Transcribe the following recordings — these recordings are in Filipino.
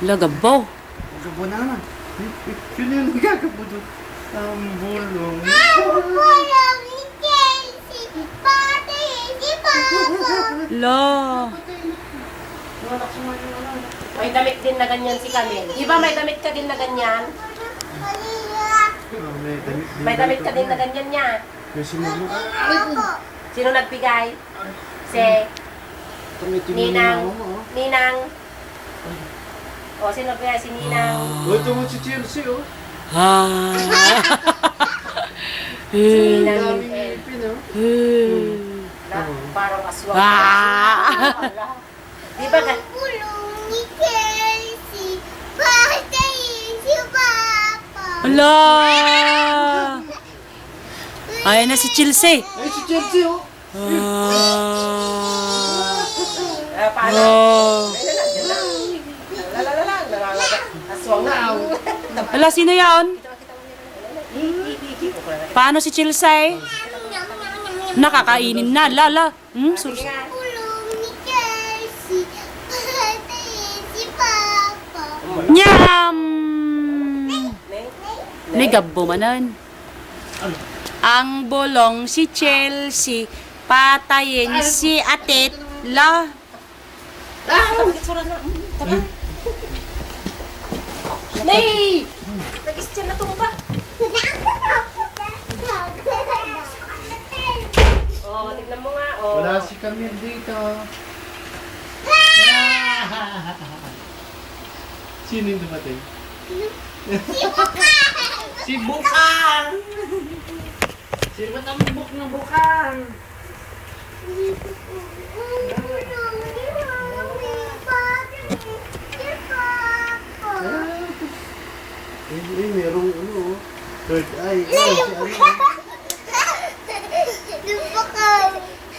Lagabaw. Gabo na naman. Yun yung gagabo doon. Ang bulong. La. May damit din na ganyan si Camille. Di ba may damit ka din na ganyan? May damit ka din na ganyan niya. Kasi mama. Sino nagbigay? Si Ninang. Ninang. O, sino nagbigay? Si Ninang. Oh, ito mo si Chelsea, oh. Ah. Si Ninang. Daming ngipin, oh. Na, parang aswang. Ah. Di ba? Ala. Ayan na si Chelsea. Ay, si Chelsea, oh. Paano? Oh. Aswang na. Ala, sino yan? Paano si Chelsea? Nakakainin na, lala. Nyam! Nagabo manan. Ang bolong si Chelsea, patayin si Atit la. Nay! Nag-istyan na tumba. Oh, tignan mo nga. Oh. Wala si Camille dito. Sino yung dumating? Si Bukang! Si Matambok ng Bukang! Eh, merong ano, third eye. Si ano?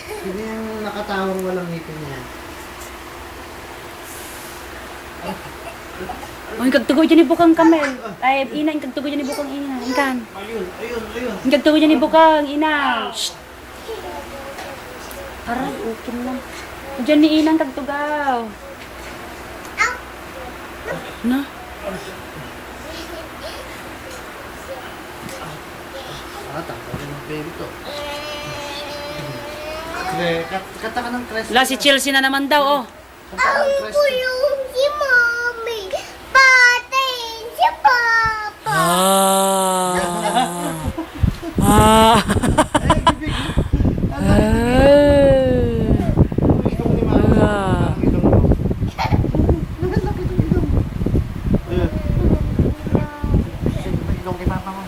Sino yung nakatawang walang ngipin niya? Ang kagtugo dyan ni Bukang Kamel. Ay, ina, ang kagtugo dyan ni Bukang ina. Ingkan. Ayun. Ang kagtugo dyan ni Bukang ina. Shh. Aray, okay lang. Diyan ni inang kagtugaw. Na? Tapos yung baby to. Kata ka ng crest. La, si Chelsea na naman daw, oh. Kata ka ng crest. Ah. Ah. Ay, bibig. Ilong ni Mama. Ang ilong mo. Laki ng ilong. Ayan. Ang ilong ni Mama mo.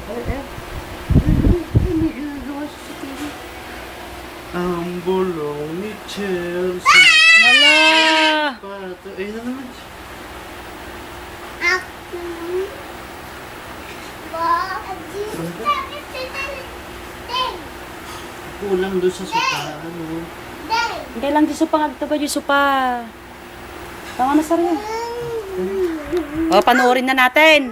Hindi ginagawa siya sa TV. Ang bulong ni Chelsea. Hala. Ayun na naman. Kulang doon sa sopa. Ano? Hindi lang di supa ngagtugaw di supa. Tama na sarili. Oh, panoorin na natin.